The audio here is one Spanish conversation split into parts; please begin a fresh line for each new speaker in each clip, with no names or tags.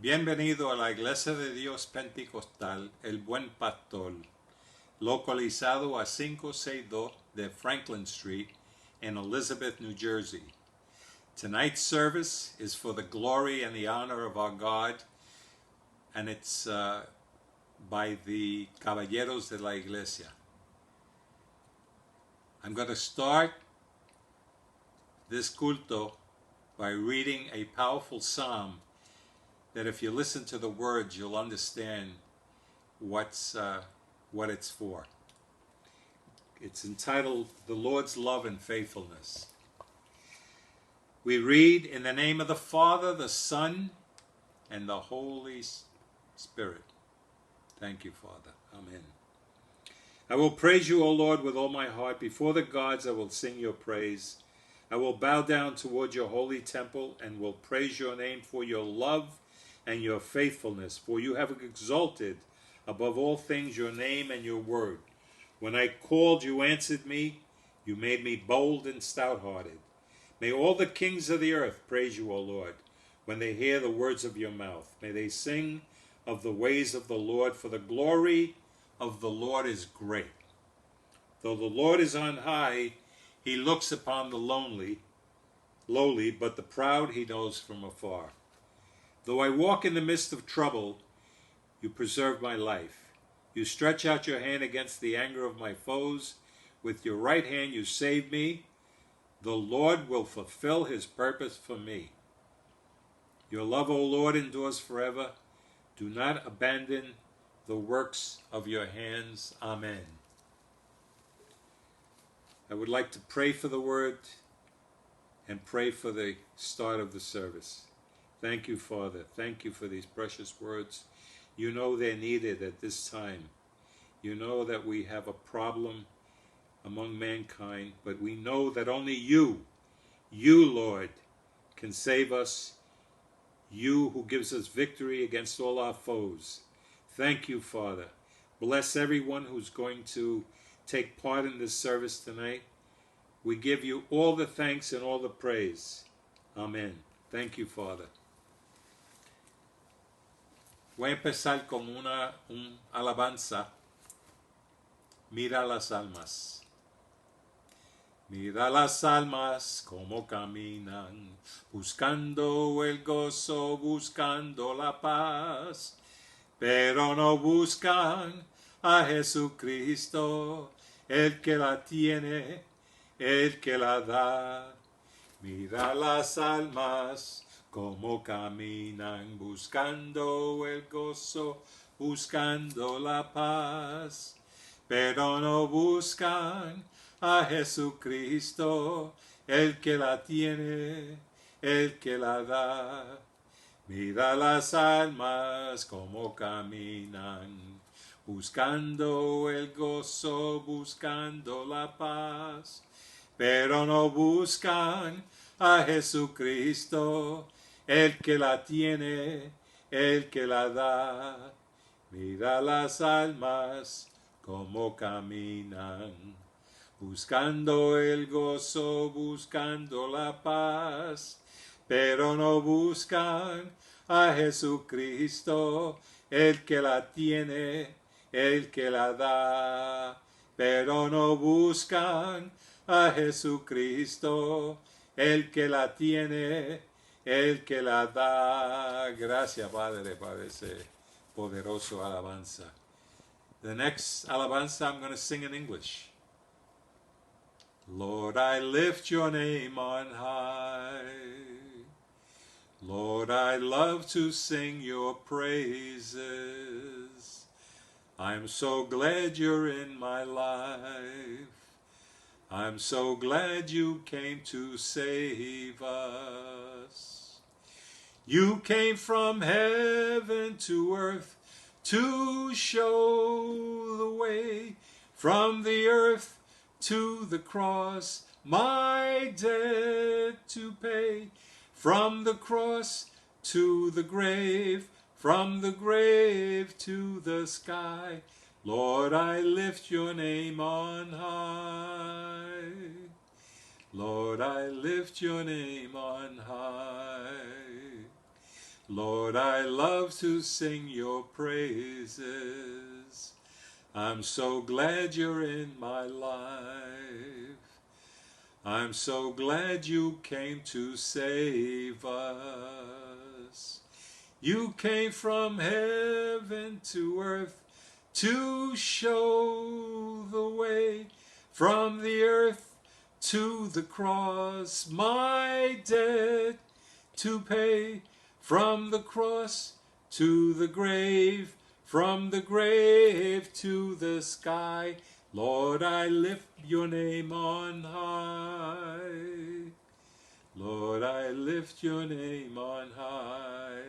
Bienvenido a la Iglesia de Dios Pentecostal, El Buen Pastor, localizado a 562 de Franklin Street in Elizabeth, New Jersey. Tonight's service is for the glory and the honor of our God, and it's by the Caballeros de la Iglesia. I'm going to start this culto by reading a powerful psalm that if you listen to the words, you'll understand what it's for. It's entitled, The Lord's Love and Faithfulness. We read, in the name of the Father, the Son, and the Holy Spirit. Thank you, Father. Amen. I will praise you, O Lord, with all my heart. Before the gods I will sing your praise. I will bow down toward your holy temple and will praise your name for your love and your faithfulness, for you have exalted above all things your name and your word. When I called, you answered me. You made me bold and stout-hearted. May all the kings of the earth praise you, O Lord, when they hear the words of your mouth. May they sing of the ways of the Lord, for the glory of the Lord is great. Though the Lord is on high, he looks upon the lowly, but the proud he knows from afar. Though I walk in the midst of trouble, you preserve my life. You stretch out your hand against the anger of my foes. With your right hand you save me. The Lord will fulfill his purpose for me. Your love, O Lord, endures forever. Do not abandon the works of your hands. Amen. I would like to pray for the word and pray for the start of the service. Thank you, Father. Thank you for these precious words. You know they're needed at this time. You know that we have a problem among mankind, but we know that only you, Lord, can save us. You who gives us victory against all our foes. Thank you, Father. Bless everyone who's going to take part in this service tonight. We give you all the thanks and all the praise. Amen. Thank you, Father. Voy a empezar con una alabanza. Mira las almas. Mira las almas como caminan, buscando el gozo, buscando la paz, pero no buscan a Jesucristo, el que la tiene, el que la da. Mira las almas como caminan, buscando el gozo, buscando la paz, pero no buscan a Jesucristo, el que la tiene, el que la da. Mira las almas como caminan, buscando el gozo, buscando la paz, pero no buscan a Jesucristo, el que la tiene, el que la da. Mira las almas como caminan, buscando el gozo, buscando la paz, pero no buscan a Jesucristo, el que la tiene, el que la da. Pero no buscan a Jesucristo, el que la tiene, el que la da. Gracias, Padre, para ese poderoso alabanza. The next alabanza I'm going to sing in English. Lord, I lift your name on high. Lord, I love to sing your praises. I'm so glad you're in my life. I'm so glad you came to save us. You came from heaven to earth to show the way, from the earth to the cross, my debt to pay. From the cross to the grave, from the grave to the sky, Lord, I lift your name on high. Lord, I lift your name on high. Lord, I love to sing your praises. I'm so glad you're in my life. I'm so glad you came to save us. You came from heaven to earth to show the way, from the earth to the cross, my debt to pay, from the cross to the grave, from the grave to the sky. Lord, I lift your name on high. Lord, I lift your name on high.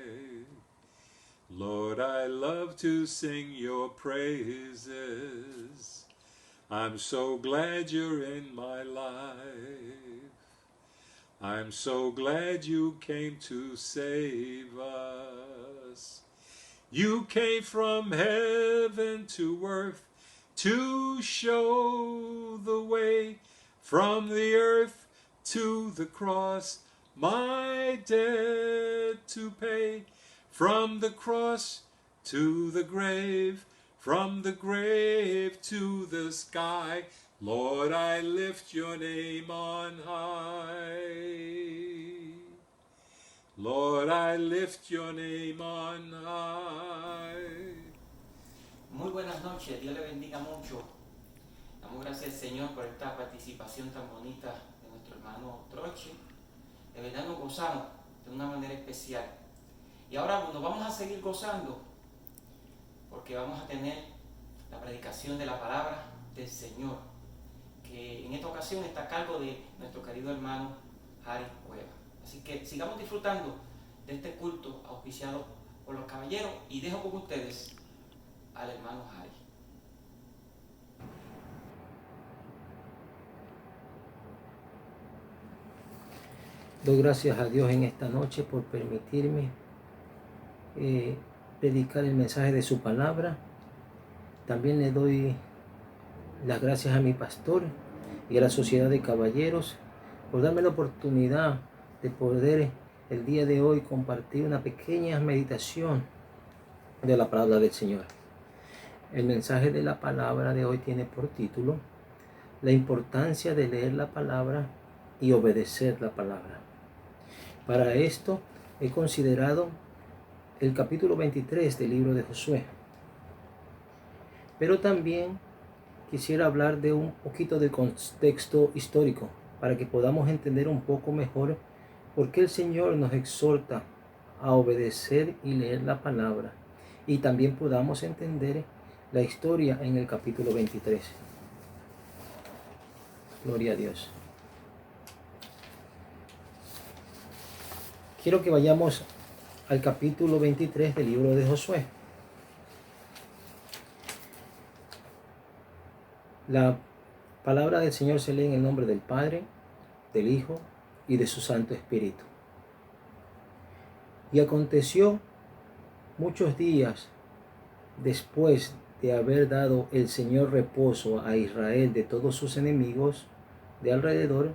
Lord, I love to sing your praises. I'm so glad you're in my life. I'm so glad you came to save us. You came from heaven to earth to show the way, from the earth to the cross, my debt to pay, from the cross to the grave, from the grave to the sky. Lord, I lift your name on high. Lord, I lift your name on high.
Muy buenas noches, Dios le bendiga mucho. Damos gracias al Señor por esta participación tan bonita de nuestro hermano Troche. De verdad nos gozamos de una manera especial. Y ahora nos vamos a seguir gozando porque vamos a tener la predicación de la palabra del Señor, que en esta ocasión está a cargo de nuestro querido hermano Harry Cueva. Así que sigamos disfrutando de este culto auspiciado por los caballeros y dejo con ustedes al hermano Harry.
Doy gracias a Dios en esta noche por permitirme predicar el mensaje de su palabra. También le doy las gracias a mi pastor y a la Sociedad de Caballeros por darme la oportunidad de poder el día de hoy compartir una pequeña meditación de la palabra del Señor. El mensaje de la palabra de hoy tiene por título la importancia de leer la palabra y obedecer la palabra. Para esto he considerado el capítulo 23 del libro de Josué. Pero también quisiera hablar de un poquito de contexto histórico para que podamos entender un poco mejor por qué el Señor nos exhorta a obedecer y leer la palabra, y también podamos entender la historia en el capítulo 23. Gloria a Dios. Quiero que vayamos al capítulo 23 del libro de Josué. La palabra del Señor se lee en el nombre del Padre, del Hijo y de su Santo Espíritu. Y aconteció muchos días después de haber dado el Señor reposo a Israel de todos sus enemigos de alrededor,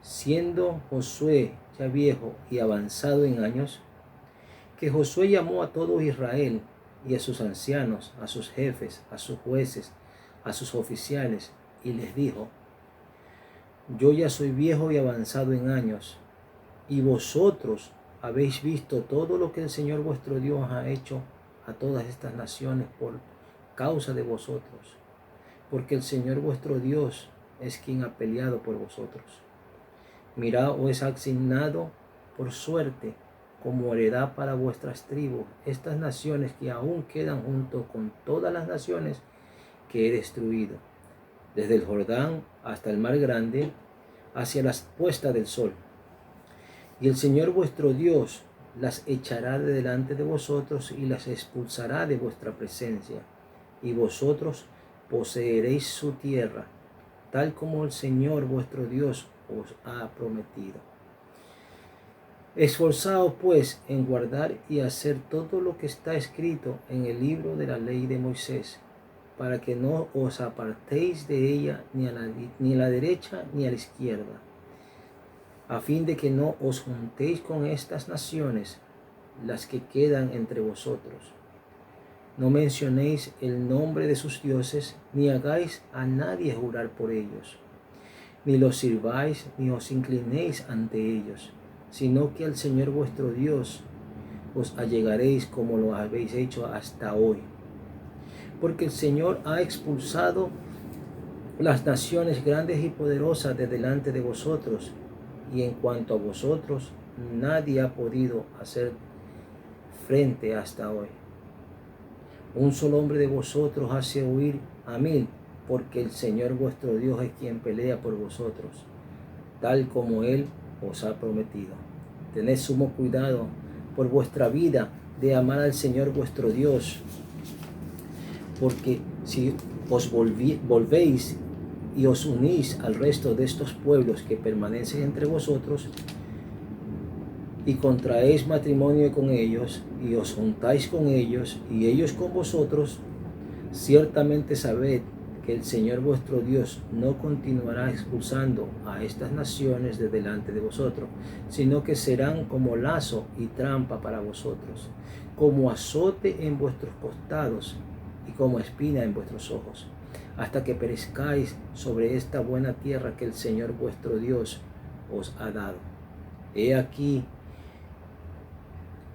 siendo Josué ya viejo y avanzado en años, que Josué llamó a todo Israel y a sus ancianos, a sus jefes, a sus jueces, a sus oficiales, y les dijo: yo ya soy viejo y avanzado en años, y vosotros habéis visto todo lo que el Señor vuestro Dios ha hecho a todas estas naciones por causa de vosotros, porque el Señor vuestro Dios es quien ha peleado por vosotros. Mirad, os ha asignado por suerte como heredad para vuestras tribus estas naciones que aún quedan junto con todas las naciones que he destruido, desde el Jordán hasta el mar grande, hacia la puesta del sol. Y el Señor vuestro Dios las echará de delante de vosotros y las expulsará de vuestra presencia, y vosotros poseeréis su tierra, tal como el Señor vuestro Dios os ha prometido. Esforzaos pues en guardar y hacer todo lo que está escrito en el libro de la ley de Moisés, para que no os apartéis de ella ni a la derecha ni a la izquierda, a fin de que no os juntéis con estas naciones las que quedan entre vosotros. No mencionéis el nombre de sus dioses, ni hagáis a nadie jurar por ellos, ni los sirváis, ni os inclinéis ante ellos, sino que al Señor vuestro Dios os allegaréis como lo habéis hecho hasta hoy. Porque el Señor ha expulsado las naciones grandes y poderosas de delante de vosotros, y en cuanto a vosotros, nadie ha podido hacer frente hasta hoy. Un solo hombre de vosotros hace huir a 1000, porque el Señor vuestro Dios es quien pelea por vosotros, tal como Él os ha prometido. Tened sumo cuidado por vuestra vida de amar al Señor vuestro Dios, porque si os volvéis y os unís al resto de estos pueblos que permanecen entre vosotros, y contraéis matrimonio con ellos, y os juntáis con ellos, y ellos con vosotros, ciertamente sabed que el Señor vuestro Dios no continuará expulsando a estas naciones de delante de vosotros, sino que serán como lazo y trampa para vosotros, como azote en vuestros costados y como espina en vuestros ojos, hasta que perezcáis sobre esta buena tierra que el Señor vuestro Dios os ha dado. He aquí,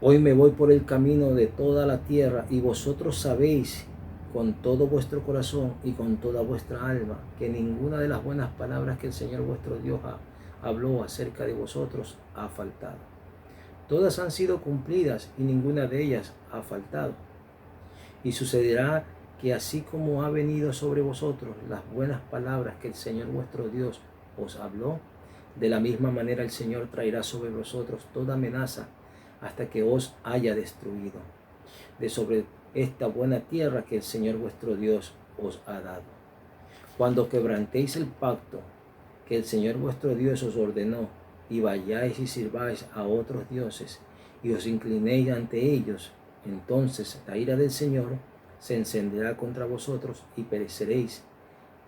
hoy me voy por el camino de toda la tierra, y vosotros sabéis con todo vuestro corazón y con toda vuestra alma que ninguna de las buenas palabras que el Señor vuestro Dios habló acerca de vosotros ha faltado. Todas han sido cumplidas y ninguna de ellas ha faltado. Y sucederá que así como ha venido sobre vosotros las buenas palabras que el Señor vuestro Dios os habló, de la misma manera el Señor traerá sobre vosotros toda amenaza hasta que os haya destruido de sobre esta buena tierra que el Señor vuestro Dios os ha dado. Cuando quebrantéis el pacto que el Señor vuestro Dios os ordenó, y vayáis y sirváis a otros dioses, y os inclinéis ante ellos, entonces la ira del Señor se encenderá contra vosotros, y pereceréis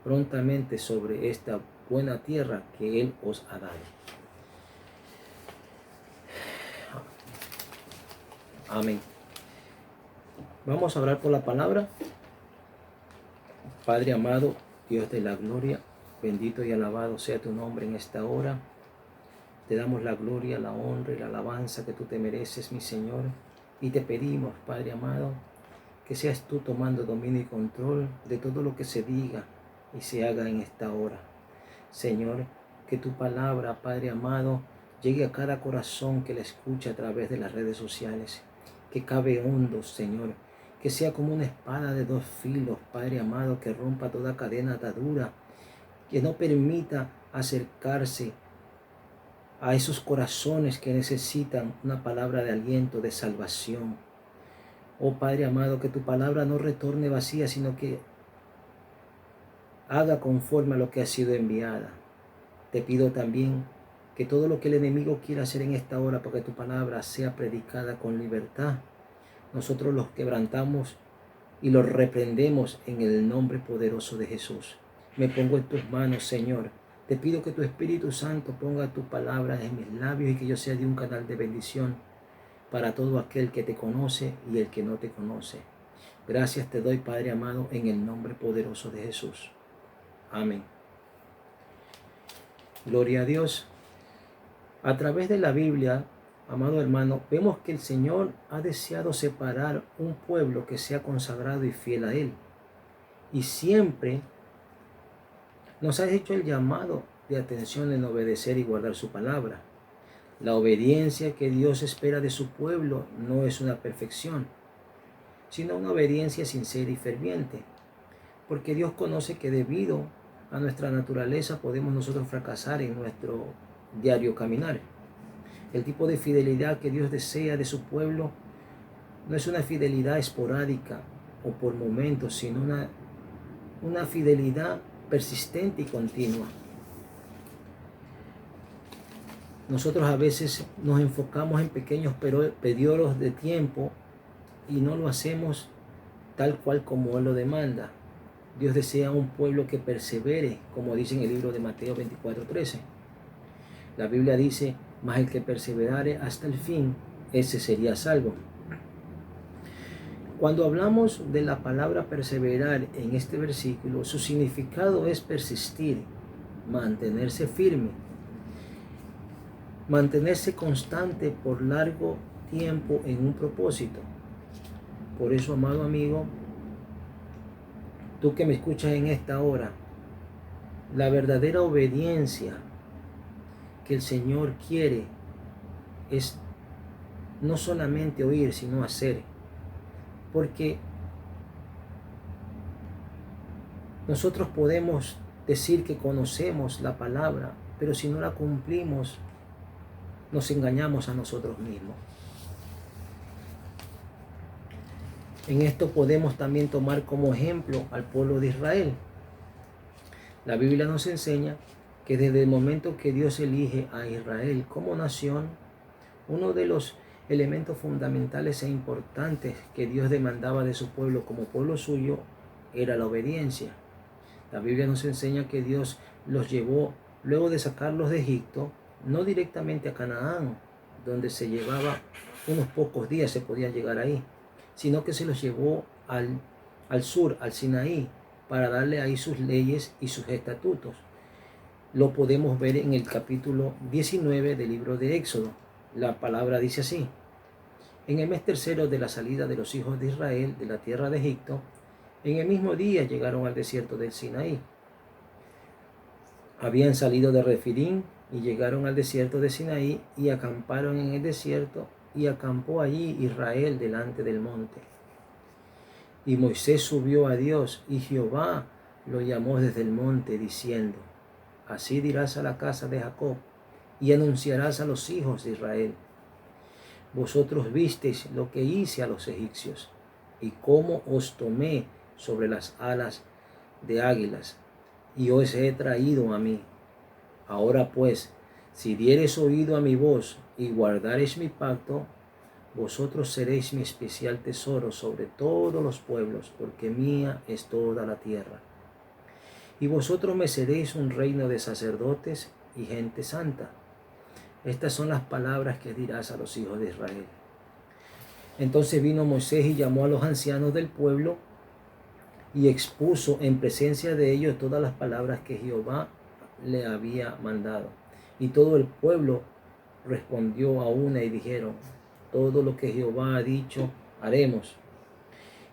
prontamente sobre esta buena tierra que Él os ha dado. Amén. Vamos a orar por la palabra. Padre amado, Dios de la gloria, bendito y alabado sea tu nombre en esta hora. Te damos la gloria, la honra y la alabanza que tú te mereces, mi Señor. Y te pedimos, Padre amado, que seas tú tomando dominio y control de todo lo que se diga y se haga en esta hora. Señor, que tu palabra, Padre amado, llegue a cada corazón que la escucha a través de las redes sociales. Que cabe hondo, Señor, que sea como una espada de 2 filos, Padre amado, que rompa toda cadena atadura, que no permita acercarse a esos corazones que necesitan una palabra de aliento, de salvación. Oh Padre amado, que tu palabra no retorne vacía, sino que haga conforme a lo que ha sido enviada. Te pido también que todo lo que el enemigo quiera hacer en esta hora, para que tu palabra sea predicada con libertad, nosotros los quebrantamos y los reprendemos en el nombre poderoso de Jesús. Me pongo en tus manos, Señor. Te pido que tu Espíritu Santo ponga tu palabra en mis labios y que yo sea de un canal de bendición para todo aquel que te conoce y el que no te conoce. Gracias te doy, Padre amado, en el nombre poderoso de Jesús. Amén. Gloria a Dios. A través de la Biblia, amado hermano, vemos que el Señor ha deseado separar un pueblo que sea consagrado y fiel a Él. Y siempre nos ha hecho el llamado de atención en obedecer y guardar su palabra. La obediencia que Dios espera de su pueblo no es una perfección, sino una obediencia sincera y ferviente. Porque Dios conoce que debido a nuestra naturaleza podemos nosotros fracasar en nuestro diario caminar. El tipo de fidelidad que Dios desea de su pueblo no es una fidelidad esporádica o por momentos, sino una fidelidad persistente y continua. Nosotros a veces nos enfocamos en pequeños periodos de tiempo y no lo hacemos tal cual como Él lo demanda. Dios desea un pueblo que persevere, como dice en el libro de Mateo 24:13. La Biblia dice: mas el que perseverare hasta el fin, ese sería salvo. Cuando hablamos de la palabra perseverar en este versículo, su significado es persistir, mantenerse firme, mantenerse constante por largo tiempo en un propósito. Por eso, amado amigo, tú que me escuchas en esta hora, la verdadera obediencia que el Señor quiere es no solamente oír, sino hacer. Porque nosotros podemos decir que conocemos la palabra, pero si no la cumplimos, nos engañamos a nosotros mismos. En esto podemos también tomar como ejemplo al pueblo de Israel. La Biblia nos enseña que desde el momento que Dios elige a Israel como nación, uno de los elementos fundamentales e importantes que Dios demandaba de su pueblo como pueblo suyo era la obediencia. La Biblia nos enseña que Dios los llevó, luego de sacarlos de Egipto, no directamente a Canaán, donde se llevaba unos pocos días, se podía llegar ahí, sino que se los llevó al sur, al Sinaí, para darle ahí sus leyes y sus estatutos. Lo podemos ver en el capítulo 19 del libro de Éxodo. La palabra dice así: en el mes tercero de la salida de los hijos de Israel de la tierra de Egipto, en el mismo día llegaron al desierto del Sinaí. Habían salido de Refidim y llegaron al desierto de Sinaí y acamparon en el desierto, y acampó allí Israel delante del monte. Y Moisés subió a Dios, y Jehová lo llamó desde el monte, diciendo: así dirás a la casa de Jacob, y anunciarás a los hijos de Israel: vosotros visteis lo que hice a los egipcios, y cómo os tomé sobre las alas de águilas, y os he traído a mí. Ahora pues, si diereis oído a mi voz, y guardareis mi pacto, vosotros seréis mi especial tesoro sobre todos los pueblos, porque mía es toda la tierra. Y vosotros me seréis un reino de sacerdotes y gente santa. Estas son las palabras que dirás a los hijos de Israel. Entonces vino Moisés y llamó a los ancianos del pueblo y expuso en presencia de ellos todas las palabras que Jehová le había mandado. Y todo el pueblo respondió a una y dijeron: todo lo que Jehová ha dicho, haremos.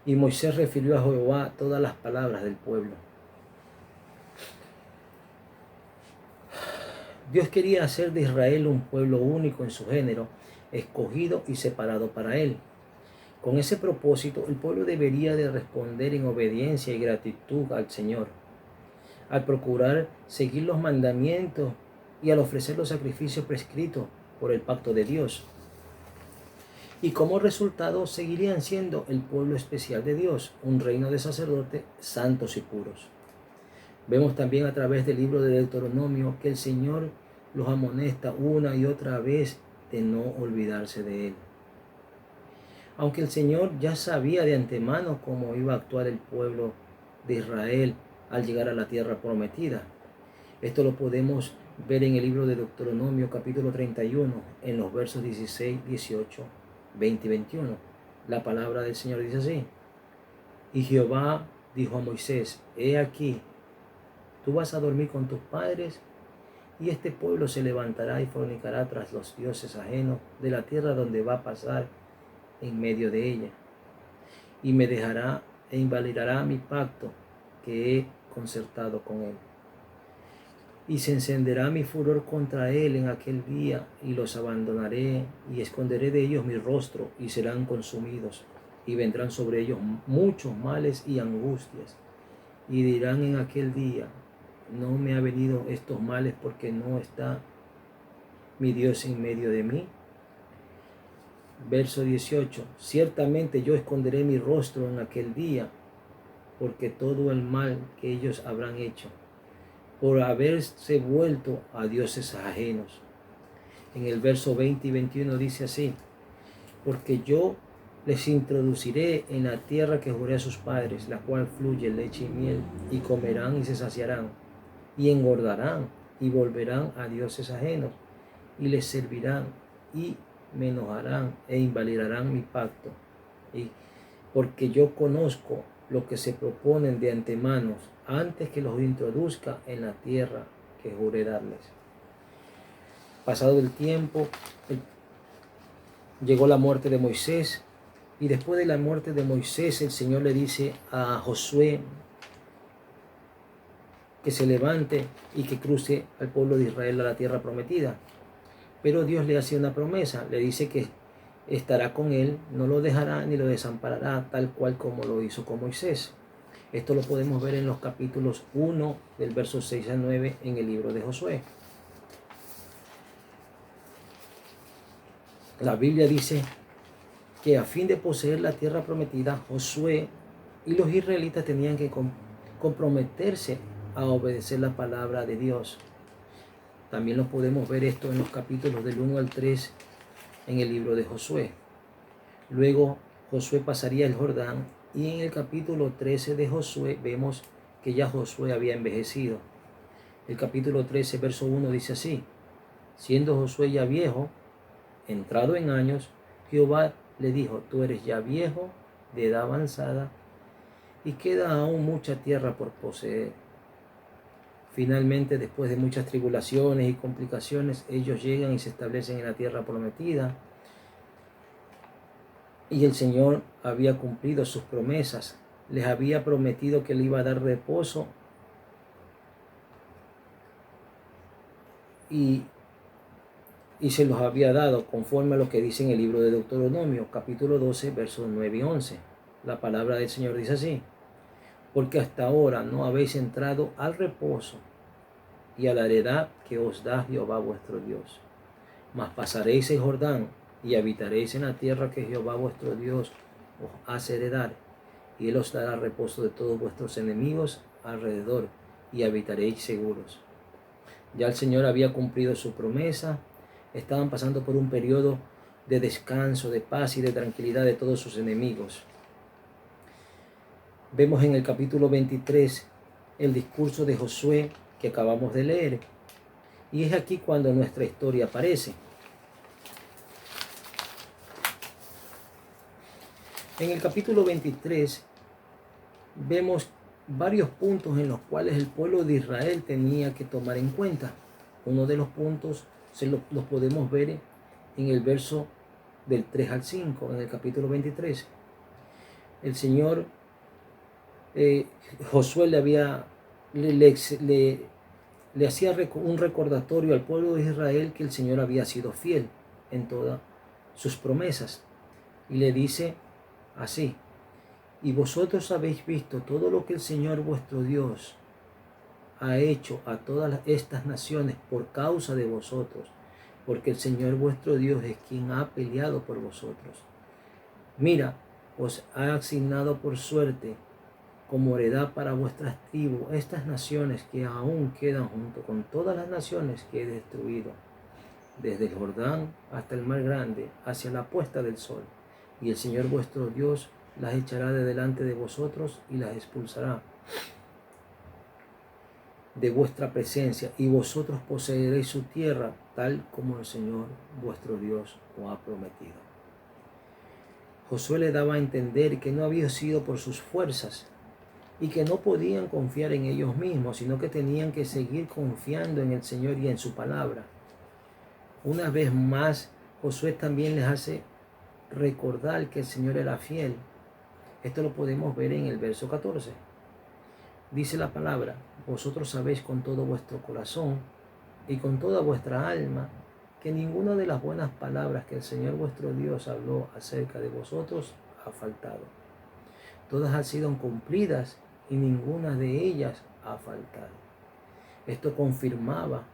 Y Moisés refirió a Jehová todas las palabras del pueblo. Dios quería hacer de Israel un pueblo único en su género, escogido y separado para él. Con ese propósito, el pueblo debería de responder en obediencia y gratitud al Señor, al procurar seguir los mandamientos y al ofrecer los sacrificios prescritos por el pacto de Dios. Y como resultado, seguirían siendo el pueblo especial de Dios, un reino de sacerdotes santos y puros. Vemos también a través del libro de Deuteronomio que el Señor los amonesta una y otra vez de no olvidarse de Él. Aunque el Señor ya sabía de antemano cómo iba a actuar el pueblo de Israel al llegar a la tierra prometida. Esto lo podemos ver en el libro de Deuteronomio capítulo 31, en los versos 16, 18, 20 y 21. La palabra del Señor dice así: y Jehová dijo a Moisés: he aquí, tú vas a dormir con tus padres, y este pueblo se levantará y fornicará tras los dioses ajenos de la tierra donde va a pasar en medio de ella, y me dejará e invalidará mi pacto que he concertado con él. Y se encenderá mi furor contra él en aquel día, y los abandonaré, y esconderé de ellos mi rostro, y serán consumidos, y vendrán sobre ellos muchos males y angustias, y dirán en aquel día: no me ha venido estos males porque no está mi Dios en medio de mí. Verso 18: ciertamente yo esconderé mi rostro en aquel día, porque todo el mal que ellos habrán hecho, por haberse vuelto a dioses ajenos. En el verso 20 y 21 dice así: porque yo les introduciré en la tierra que juré a sus padres, la cual fluye leche y miel, y comerán y se saciarán, y engordarán, y volverán a dioses ajenos, y les servirán, y me enojarán e invalidarán mi pacto. Y porque yo conozco lo que se proponen de antemano antes que los introduzca en la tierra que juré darles. Pasado el tiempo, llegó la muerte de Moisés, y después de la muerte de Moisés, el Señor le dice a Josué que se levante y que cruce al pueblo de Israel a la tierra prometida. Pero Dios le hace una promesa, le dice que estará con él, no lo dejará ni lo desamparará, tal cual como lo hizo con Moisés. Esto lo podemos ver en los capítulos 1 del verso 6 al 9 en el libro de Josué. La Biblia dice que a fin de poseer la tierra prometida, Josué y los israelitas tenían que comprometerse a obedecer la palabra de Dios. También lo podemos ver esto en los capítulos del 1 al 3 en el libro de Josué. Luego Josué pasaría el Jordán, y en el capítulo 13 de Josué vemos que ya Josué había envejecido. El capítulo 13, verso 1 dice así: siendo Josué ya viejo, entrado en años, Jehová le dijo: tú eres ya viejo, de edad avanzada, y queda aún mucha tierra por poseer. Finalmente, después de muchas tribulaciones y complicaciones, ellos llegan y se establecen en la tierra prometida. Y el Señor había cumplido sus promesas. Les había prometido que le iba a dar reposo. Y se los había dado conforme a lo que dice en el libro de Deuteronomio, capítulo 12, versos 9 y 11. La palabra del Señor dice así: porque hasta ahora no habéis entrado al reposo y a la heredad que os da Jehová vuestro Dios. Mas pasaréis el Jordán y habitaréis en la tierra que Jehová vuestro Dios os hace heredar, y Él os dará reposo de todos vuestros enemigos alrededor, y habitaréis seguros. Ya el Señor había cumplido su promesa. Estaban pasando por un periodo de descanso, de paz y de tranquilidad de todos sus enemigos. Vemos en el capítulo 23 el discurso de Josué que acabamos de leer. Y es aquí cuando nuestra historia aparece. En el capítulo 23 vemos varios puntos en los cuales el pueblo de Israel tenía que tomar en cuenta. Uno de los puntos los podemos ver en el verso del 3 al 5, en el capítulo 23. El Señor, Josué le hacía un recordatorio al pueblo de Israel que el Señor había sido fiel en todas sus promesas. Y le dice así: y vosotros habéis visto todo lo que el Señor vuestro Dios ha hecho a todas estas naciones por causa de vosotros, porque el Señor vuestro Dios es quien ha peleado por vosotros. Mira, os ha asignado por suerte como heredad para vuestras tribus estas naciones que aún quedan junto con todas las naciones que he destruido, desde el Jordán hasta el mar grande, hacia la puesta del sol. Y el Señor vuestro Dios las echará de delante de vosotros y las expulsará de vuestra presencia, y vosotros poseeréis su tierra, tal como el Señor vuestro Dios os ha prometido. Josué le daba a entender que no había sido por sus fuerzas y que no podían confiar en ellos mismos, sino que tenían que seguir confiando en el Señor y en su palabra. Una vez más, Josué también les hace recordar que el Señor era fiel. Esto lo podemos ver en el verso 14. Dice la palabra: vosotros sabéis con todo vuestro corazón y con toda vuestra alma que ninguna de las buenas palabras que el Señor vuestro Dios habló acerca de vosotros ha faltado. Todas han sido cumplidas y ninguna de ellas ha faltado. Esto confirmaba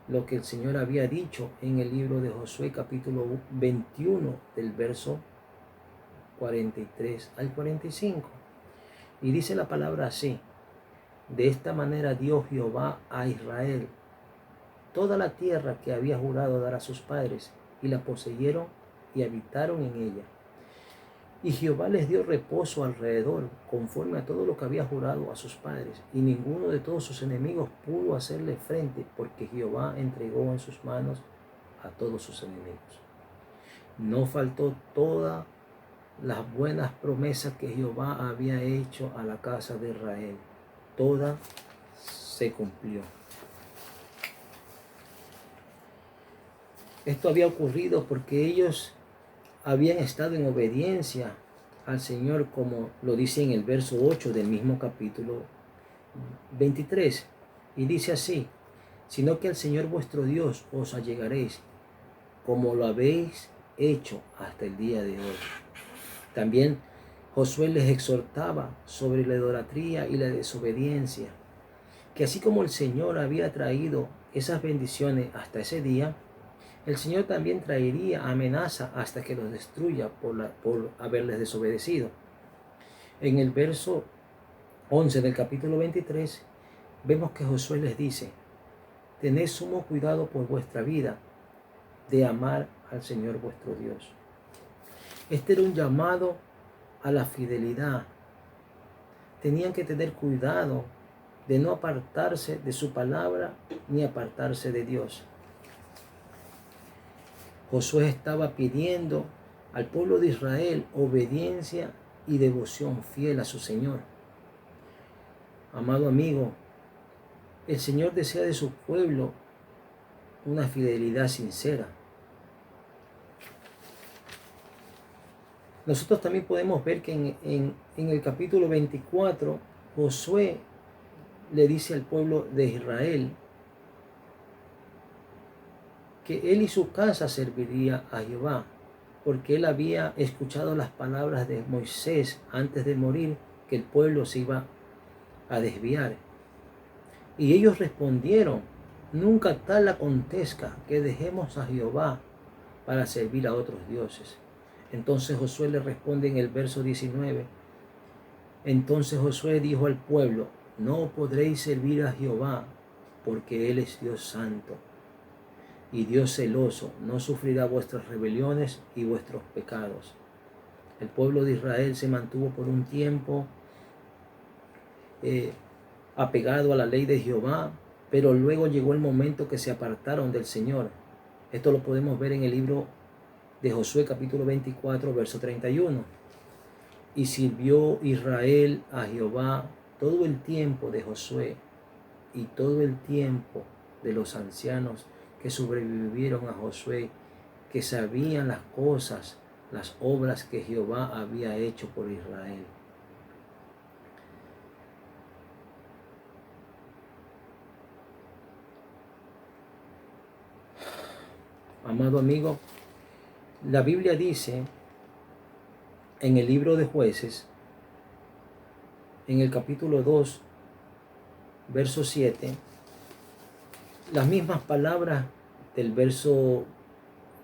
lo que el Señor había dicho en el libro de Josué, capítulo 21, del verso 43 al 45. Y dice la palabra así: de esta manera dio Jehová a Israel toda la tierra que había jurado dar a sus padres, y la poseyeron y habitaron en ella. Y Jehová les dio reposo alrededor, conforme a todo lo que había jurado a sus padres, y ninguno de todos sus enemigos pudo hacerle frente, porque Jehová entregó en sus manos a todos sus enemigos. No faltó todas las buenas promesas que Jehová había hecho a la casa de Israel. Toda se cumplió. Esto había ocurrido porque ellos habían estado en obediencia al Señor, como lo dice en el verso 8 del mismo capítulo 23. Y dice así: sino que al Señor vuestro Dios os allegaréis, como lo habéis hecho hasta el día de hoy. También Josué les exhortaba sobre la idolatría y la desobediencia, que así como el Señor había traído esas bendiciones hasta ese día, el Señor también traería amenaza hasta que los destruya por haberles desobedecido. En el verso 11 del capítulo 23 vemos que Josué les dice: tened sumo cuidado por vuestra vida de amar al Señor vuestro Dios. Este era un llamado a la fidelidad. Tenían que tener cuidado de no apartarse de su palabra ni apartarse de Dios. Josué estaba pidiendo al pueblo de Israel obediencia y devoción fiel a su Señor. Amado amigo, el Señor desea de su pueblo una fidelidad sincera. Nosotros también podemos ver que en el capítulo 24, Josué le dice al pueblo de Israel que él y su casa serviría a Jehová, porque él había escuchado las palabras de Moisés antes de morir, que el pueblo se iba a desviar. Y ellos respondieron: nunca tal acontezca que dejemos a Jehová para servir a otros dioses. Entonces Josué le responde en el verso 19: entonces Josué dijo al pueblo: no podréis servir a Jehová, porque Él es Dios santo y Dios celoso, no sufrirá vuestras rebeliones y vuestros pecados. El pueblo de Israel se mantuvo por un tiempo apegado a la ley de Jehová, pero luego llegó el momento que se apartaron del Señor. Esto lo podemos ver en el libro de Josué capítulo 24, verso 31. Y sirvió Israel a Jehová todo el tiempo de Josué y todo el tiempo de los ancianos que sobrevivieron a Josué, que sabían las cosas, las obras que Jehová había hecho por Israel. Amado amigo, la Biblia dice en el libro de Jueces, en el capítulo 2, verso 7, las mismas palabras del verso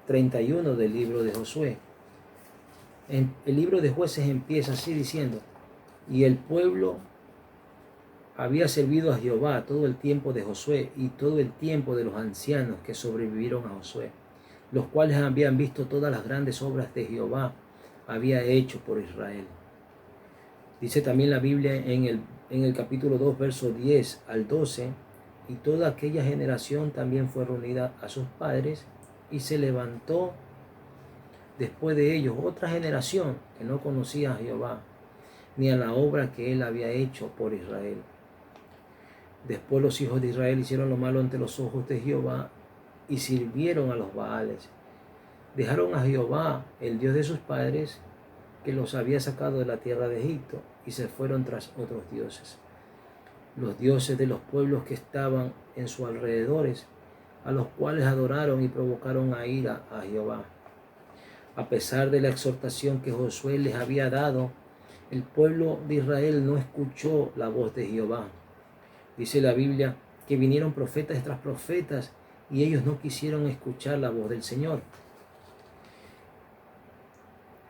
31 del libro de Josué. En el libro de Jueces empieza así diciendo: y el pueblo había servido a Jehová todo el tiempo de Josué y todo el tiempo de los ancianos que sobrevivieron a Josué, los cuales habían visto todas las grandes obras de Jehová había hecho por Israel. Dice también la Biblia en el capítulo 2, verso 10 al 12: y toda aquella generación también fue reunida a sus padres, y se levantó después de ellos otra generación que no conocía a Jehová, ni a la obra que él había hecho por Israel. Después los hijos de Israel hicieron lo malo ante los ojos de Jehová y sirvieron a los Baales. Dejaron a Jehová, el Dios de sus padres, que los había sacado de la tierra de Egipto, y se fueron tras otros dioses, los dioses de los pueblos que estaban en sus alrededores, a los cuales adoraron y provocaron a ira a Jehová. A pesar de la exhortación que Josué les había dado, el pueblo de Israel no escuchó la voz de Jehová. Dice la Biblia que vinieron profetas tras profetas y ellos no quisieron escuchar la voz del Señor.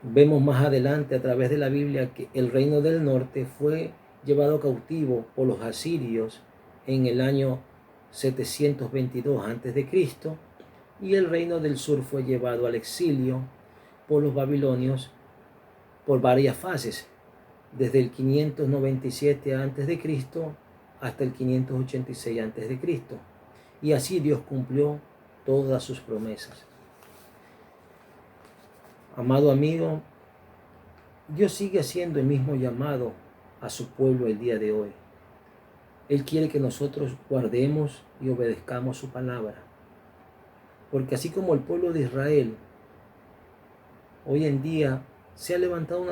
Vemos más adelante a través de la Biblia que el reino del norte fue llevado cautivo por los asirios en el año 722 a.C. y el reino del sur fue llevado al exilio por los babilonios por varias fases, desde el 597 a.C. hasta el 586 a.C. Y así Dios cumplió todas sus promesas. Amado amigo, Dios sigue haciendo el mismo llamado a su pueblo el día de hoy. Él quiere que nosotros guardemos y obedezcamos su palabra. Porque así como el pueblo de Israel, hoy en día se ha levantado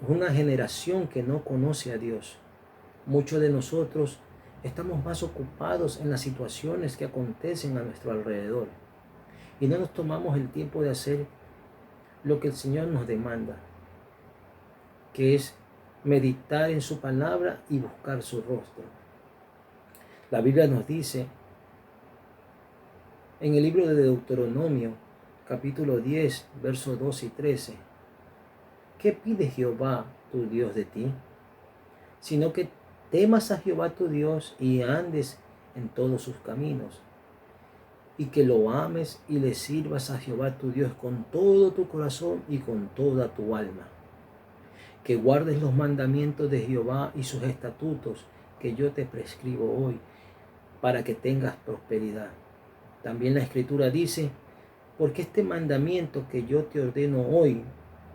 una generación que no conoce a Dios. Muchos de nosotros estamos más ocupados en las situaciones que acontecen a nuestro alrededor y no nos tomamos el tiempo de hacer lo que el Señor nos demanda, que es meditar en su palabra y buscar su rostro. La Biblia nos dice en el libro de Deuteronomio, capítulo 10, versos 2 y 13, ¿qué pide Jehová tu Dios de ti? Sino que temas a Jehová tu Dios y andes en todos sus caminos, y que lo ames y le sirvas a Jehová tu Dios con todo tu corazón y con toda tu alma. Que guardes los mandamientos de Jehová y sus estatutos que yo te prescribo hoy, para que tengas prosperidad. También la Escritura dice, porque este mandamiento que yo te ordeno hoy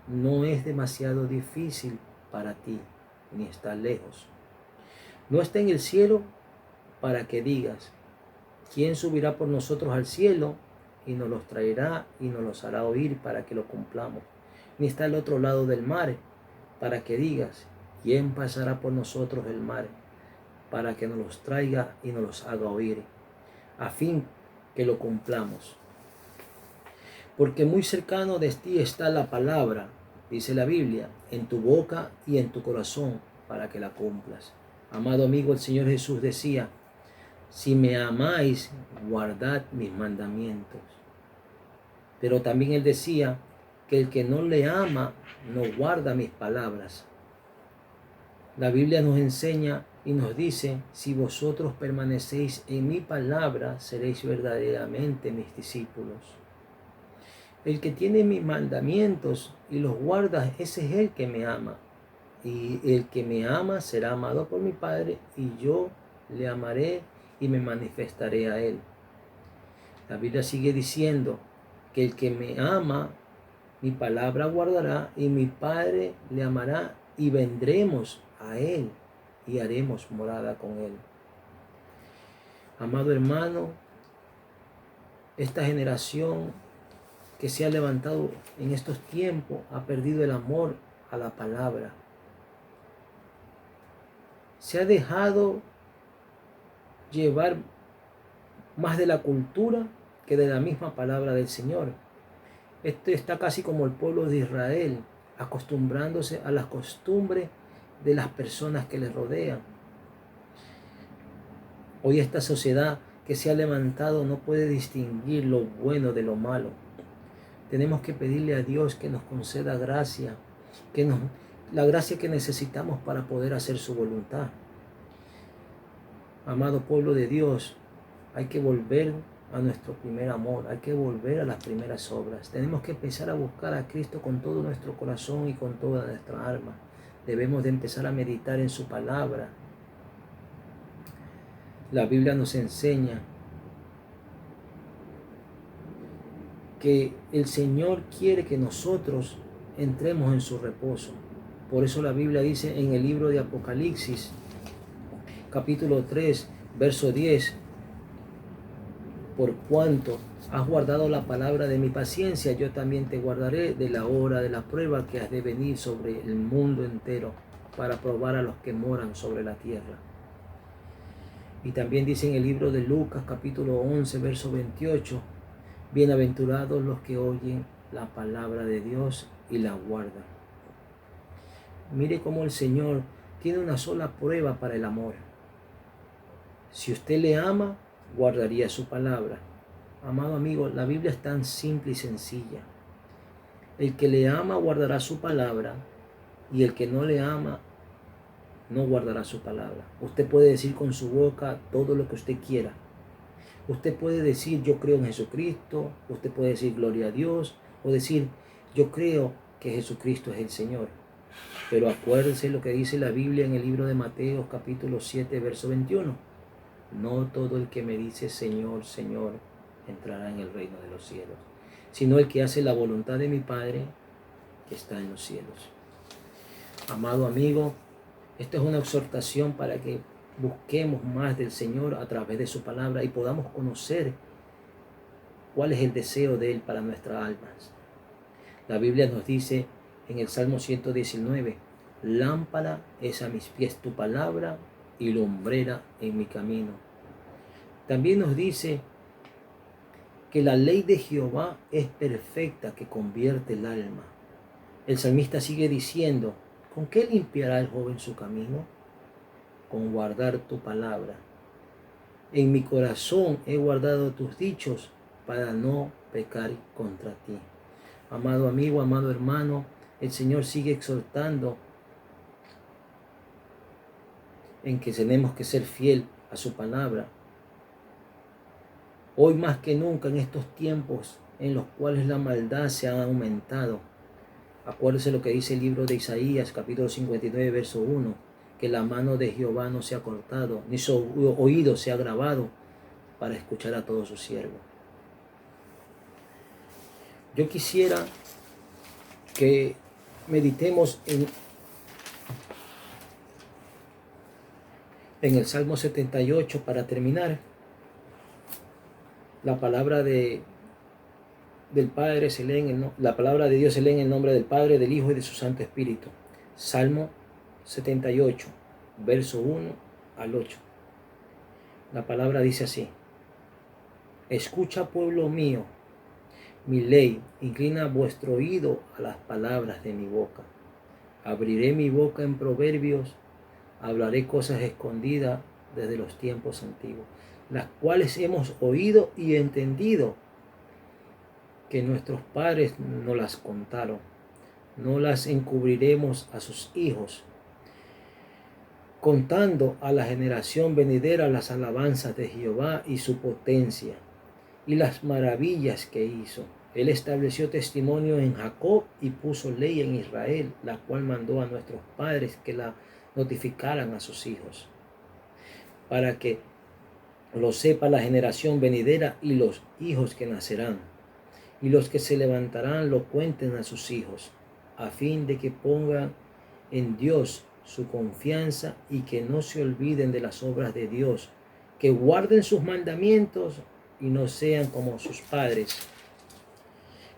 no es demasiado difícil para ti, ni está lejos. No está en el cielo para que digas, ¿quién subirá por nosotros al cielo y nos los traerá y nos los hará oír para que lo cumplamos? Ni está al otro lado del mar para que digas, ¿quién pasará por nosotros el mar para que nos los traiga y nos los haga oír, a fin que lo cumplamos? Porque muy cercano de ti está la palabra, dice la Biblia, en tu boca y en tu corazón, para que la cumplas. Amado amigo, el Señor Jesús decía, si me amáis, guardad mis mandamientos. Pero también Él decía que el que no le ama, no guarda mis palabras. La Biblia nos enseña y nos dice, si vosotros permanecéis en mi palabra, seréis verdaderamente mis discípulos. El que tiene mis mandamientos y los guarda, ese es el que me ama. Y el que me ama será amado por mi Padre, y yo le amaré y me manifestaré a él. La Biblia sigue diciendo que el que me ama, mi palabra guardará, y mi Padre le amará, y vendremos a él y haremos morada con él. Amado hermano, esta generación que se ha levantado en estos tiempos ha perdido el amor a la palabra. Se ha dejado llevar más de la cultura que de la misma palabra del Señor. Esto está casi como el pueblo de Israel, acostumbrándose a las costumbres de las personas que les rodean. Hoy esta sociedad que se ha levantado no puede distinguir lo bueno de lo malo. Tenemos que pedirle a Dios que nos conceda gracia, la gracia que necesitamos para poder hacer su voluntad. Amado pueblo de Dios, hay que volver a nuestro primer amor, hay que volver a las primeras obras. Tenemos que empezar a buscar a Cristo con todo nuestro corazón y con toda nuestra alma. Debemos de empezar a meditar en su palabra. La Biblia nos enseña que el Señor quiere que nosotros entremos en su reposo. Por eso la Biblia dice en el libro de Apocalipsis, capítulo 3, verso 10, por cuanto has guardado la palabra de mi paciencia, yo también te guardaré de la hora de la prueba que has de venir sobre el mundo entero para probar a los que moran sobre la tierra. Y también dice en el libro de Lucas, capítulo 11, verso 28, bienaventurados los que oyen la palabra de Dios y la guardan. Mire cómo el Señor tiene una sola prueba para el amor. Si usted le ama, guardaría su palabra. Amado amigo, la Biblia es tan simple y sencilla. El que le ama guardará su palabra, y el que no le ama no guardará su palabra. Usted puede decir con su boca todo lo que usted quiera. Usted puede decir yo creo en Jesucristo, usted puede decir gloria a Dios, o decir yo creo que Jesucristo es el Señor. Pero acuérdese lo que dice la Biblia en el libro de Mateo capítulo 7 verso 21. No todo el que me dice Señor, Señor entrará en el reino de los cielos, sino el que hace la voluntad de mi Padre que está en los cielos. Amado amigo, esta es una exhortación para que busquemos más del Señor a través de su palabra y podamos conocer cuál es el deseo de Él para nuestras almas. La Biblia nos dice en el Salmo 119, lámpara es a mis pies tu palabra y lumbrera en mi camino. También nos dice que la ley de Jehová es perfecta, que convierte el alma. El salmista sigue diciendo, ¿con qué limpiará el joven su camino? Con guardar tu palabra. En mi corazón he guardado tus dichos para no pecar contra ti. Amado amigo, amado hermano, el Señor sigue exhortando en que tenemos que ser fiel a su palabra. Hoy más que nunca, en estos tiempos en los cuales la maldad se ha aumentado, acuérdese lo que dice el libro de Isaías, capítulo 59, verso 1, que la mano de Jehová no se ha cortado, ni su oído se ha agravado para escuchar a todos sus siervos. Yo quisiera que meditemos en el Salmo 78 para terminar. La palabra del Padre se lee la palabra de Dios se lee en el nombre del Padre, del Hijo y de su Santo Espíritu. Salmo 78, verso 1 al 8. La palabra dice así: escucha, pueblo mío, mi ley, inclina vuestro oído a las palabras de mi boca. Abriré mi boca en proverbios, hablaré cosas escondidas desde los tiempos antiguos, las cuales hemos oído y entendido, que nuestros padres nos las contaron. No las encubriremos a sus hijos, contando a la generación venidera las alabanzas de Jehová y su potencia, y las maravillas que hizo. Él estableció testimonio en Jacob y puso ley en Israel, la cual mandó a nuestros padres que la notificaran a sus hijos, para que lo sepa la generación venidera y los hijos que nacerán, y los que se levantarán lo cuenten a sus hijos, a fin de que pongan en Dios su confianza y que no se olviden de las obras de Dios, que guarden sus mandamientos y no sean como sus padres,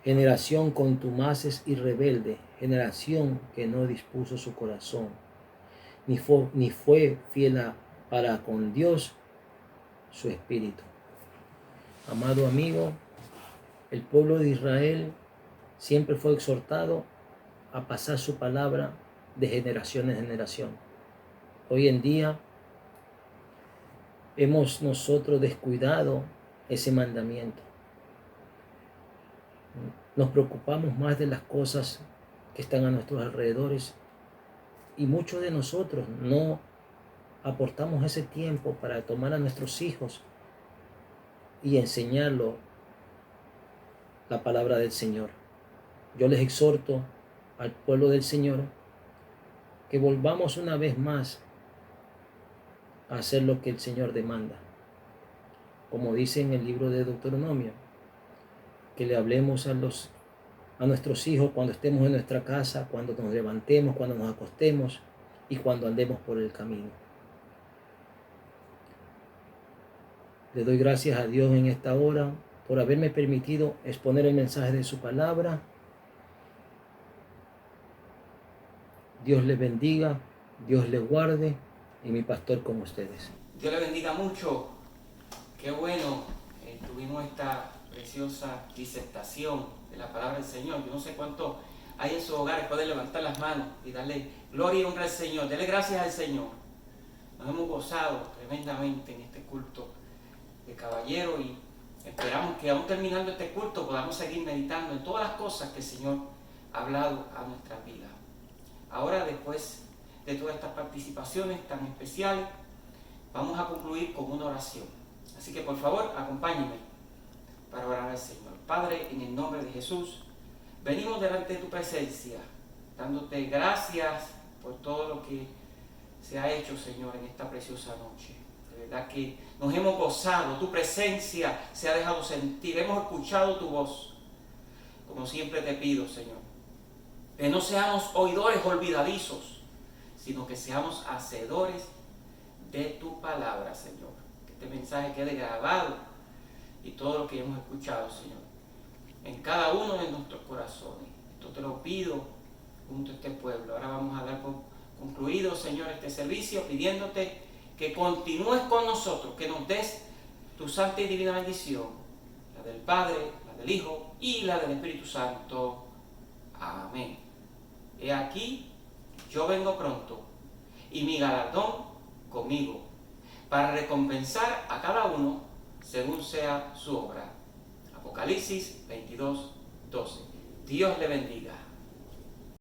generación contumaces y rebelde, generación que no dispuso su corazón, ni fue fiel para con Dios su espíritu. Amado amigo, el pueblo de Israel siempre fue exhortado a pasar su palabra de generación en generación. Hoy en día hemos nosotros descuidado ese mandamiento. Nos preocupamos más de las cosas que están a nuestros alrededores y muchos de nosotros no aportamos ese tiempo para tomar a nuestros hijos y enseñarlo la palabra del Señor. Yo les exhorto al pueblo del Señor que volvamos una vez más a hacer lo que el Señor demanda. Como dice en el libro de Deuteronomio, que le hablemos a nuestros hijos cuando estemos en nuestra casa, cuando nos levantemos, cuando nos acostemos y cuando andemos por el camino. Le doy gracias a Dios en esta hora por haberme permitido exponer el mensaje de su palabra. Dios les bendiga, Dios les guarde y mi pastor con ustedes.
Dios le bendiga mucho. Qué bueno, tuvimos esta preciosa disertación de la palabra del Señor. Yo no sé cuánto hay en sus hogares, pueden levantar las manos y darle gloria y honra al Señor. Dele gracias al Señor. Nos hemos gozado tremendamente en este culto de caballero y esperamos que aún terminando este culto podamos seguir meditando en todas las cosas que el Señor ha hablado a nuestras vidas. Ahora, después de todas estas participaciones tan especiales, vamos a concluir con una oración. Así que por favor, acompáñenme para orar al Señor. Padre, en el nombre de Jesús, venimos delante de tu presencia, dándote gracias por todo lo que se ha hecho, Señor, en esta preciosa noche. De verdad que nos hemos gozado, tu presencia se ha dejado sentir, hemos escuchado tu voz. Como siempre te pido, Señor, Que no seamos oidores olvidadizos, sino que seamos hacedores de tu palabra, Señor. Que este mensaje quede grabado y todo lo que hemos escuchado, Señor, en cada uno de nuestros corazones. Esto te lo pido junto a este pueblo. Ahora vamos a dar por concluido, Señor, este servicio, pidiéndote que continúes con nosotros, que nos des tu santa y divina bendición, la del Padre, la del Hijo y la del Espíritu Santo. Amén. He aquí, yo vengo pronto, y mi galardón conmigo, para recompensar a cada uno según sea su obra. Apocalipsis 22:12. Dios le bendiga.